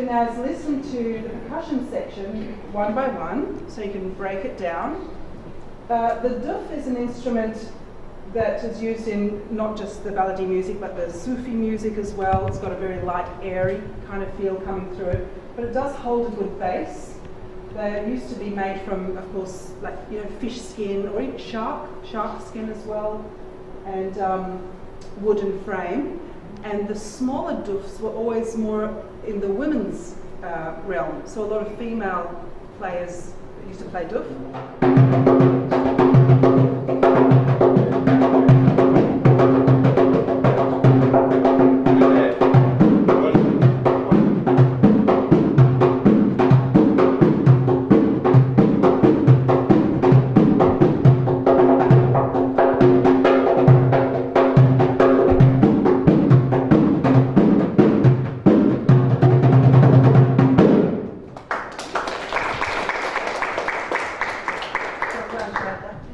Now is listen to the percussion section one by one, so you can break it down. The duf is an instrument that is used in not just the balladi music, but the Sufi music as well. It's got a very light, airy kind of feel coming through it, but it does hold a good bass. They used to be made from, of course, like fish skin or even shark skin as well, and wooden frame. And the smaller dufs were always more in the women's realm. So a lot of female players used to play duf.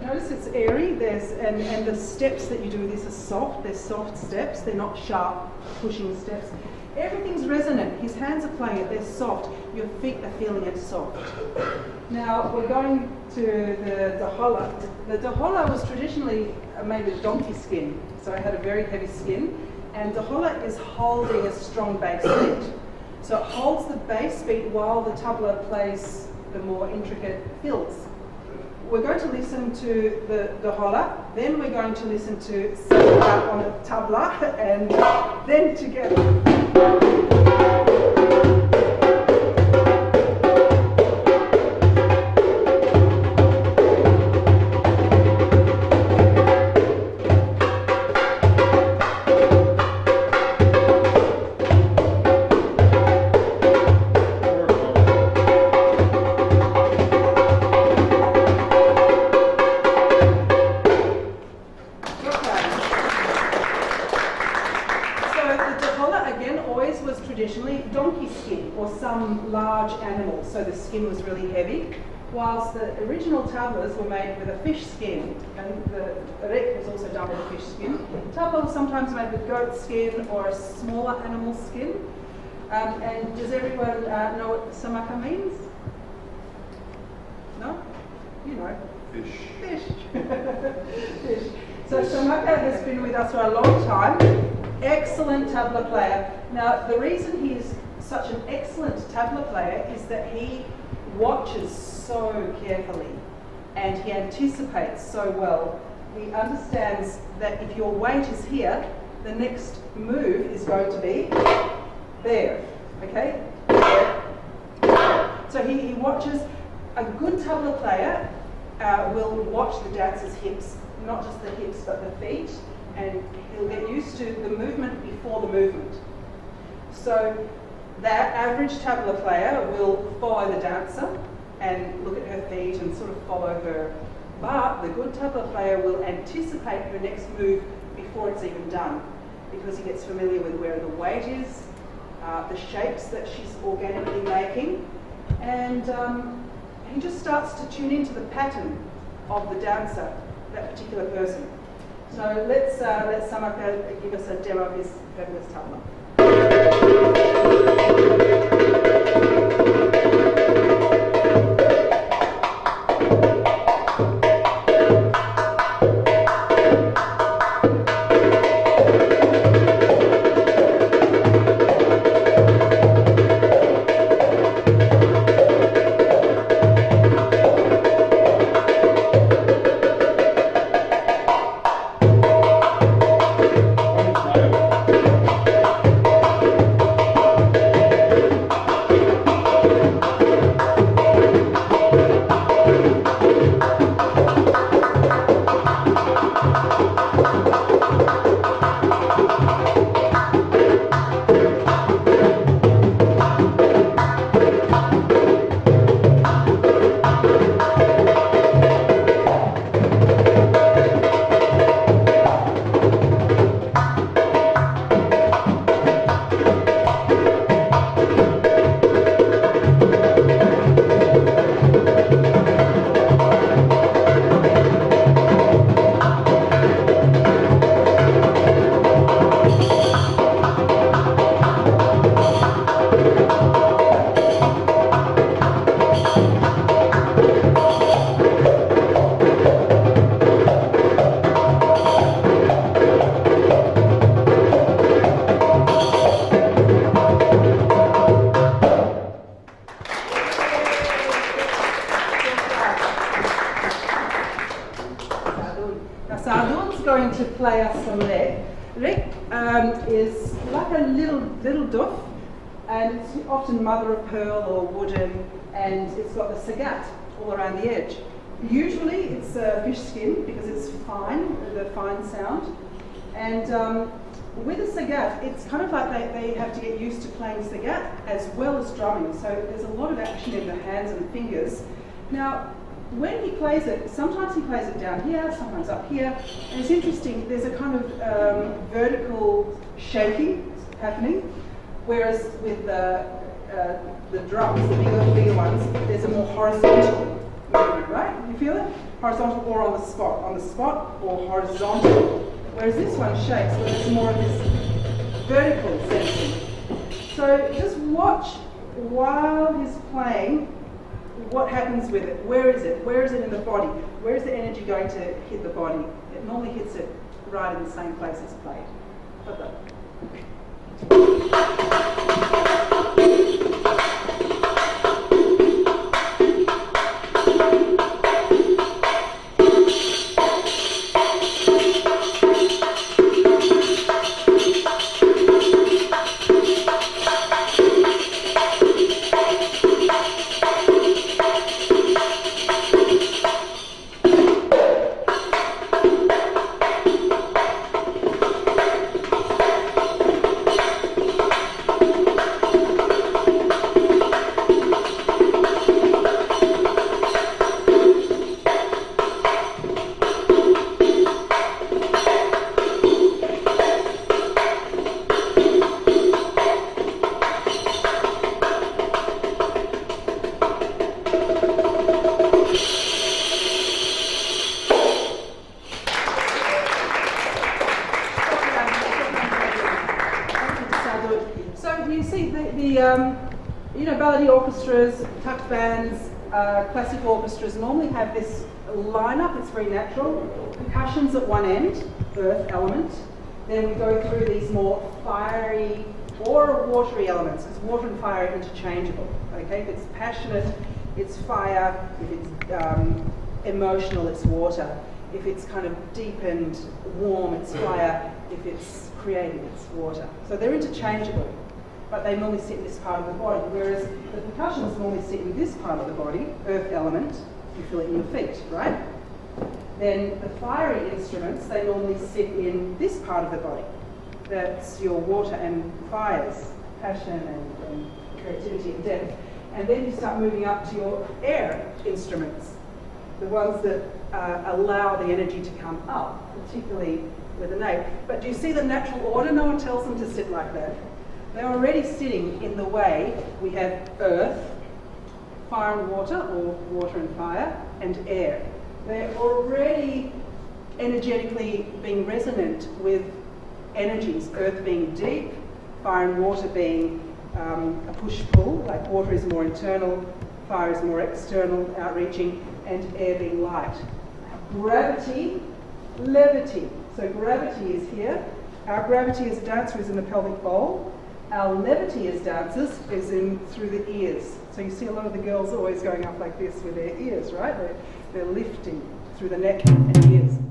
Notice it's airy, and the steps that you do with this are soft. They're soft steps, they're not sharp pushing steps. Everything's resonant. His hands are playing it, they're soft. Your feet are feeling it soft. Now we're going to the dahola. The dahola was traditionally made with donkey skin, so it had a very heavy skin. And dahola is holding a strong bass beat. So it holds the bass beat while the tabla plays the more intricate fills. We're going to listen to the dahola, then we're going to listen to Samaka on the tabla, and then together. Traditionally donkey skin or some large animal, so the skin was really heavy, whilst the original tablas were made with a fish skin, and the rek was also done with a fish skin. Tabla was sometimes made with goat skin or a smaller animal skin. And does everyone know what samaka means? No? You know. Fish. Fish. Fish. So Samaka has been with us for a long time. Excellent tabla player. Now, the reason he is such an excellent tabla player is that he watches so carefully and he anticipates so well. He understands that if your weight is here, the next move is going to be there, okay? So he watches. A good tabla player will watch the dancer's hips, not just the hips but the feet, and he'll get used to the movement before the movement. So that average tabla player will follow the dancer and look at her feet and sort of follow her. But the good tabla player will anticipate her next move before it's even done, because he gets familiar with where the weight is, the shapes that she's organically making, and he just starts to tune into the pattern of the dancer, that particular person. So let's Samaka give us a demo of his fabulous tabla. play us some rek. Rek is like a little duff, and it's often mother of pearl or wooden, and it's got the sagat all around the edge. Usually it's fish skin because it's fine, the fine sound. And with a sagat, it's kind of like they have to get used to playing sagat as well as drumming. So there's a lot of action in the hands and fingers. Now, when he plays it, sometimes he plays it down here, sometimes up here. And it's interesting, there's a kind of vertical shaking happening. Whereas with the drums, the bigger ones, there's a more horizontal movement, right? You feel it? Horizontal or on the spot or horizontal. Whereas this one shakes, where there's more of this vertical sensing. So just watch while he's playing what happens with it. Where is it? Where is it in the body? Where is the energy going to hit the body? It normally hits it right in the same place it's played. Ballady orchestras, tucked bands, classic orchestras normally have this lineup. It's very natural. Percussion's at one end, earth element. Then we go through these more fiery or watery elements, because water and fire are interchangeable. Okay, if it's passionate, it's fire. If it's emotional, it's water. If it's kind of deep and warm, it's fire. If it's creative, it's water. So they're interchangeable. But they normally sit in this part of the body, whereas the percussions normally sit in this part of the body, earth element, you feel it in your feet, right? Then the fiery instruments, they normally sit in this part of the body. That's your water and fires, passion and creativity and depth. And then you start moving up to your air instruments, the ones that allow the energy to come up, particularly with a nape. But do you see the natural order? No one tells them to sit like that. They're already sitting in the way we have earth, fire and water, or water and fire, and air. They're already energetically being resonant with energies, earth being deep, fire and water being a push-pull, like water is more internal, fire is more external, outreaching, and air being light. Gravity, levity. So gravity is here. Our gravity as a dancer is in the pelvic bowl. Our levity as dancers is in through the ears. So you see a lot of the girls always going up like this with their ears, right? They're lifting through the neck and ears.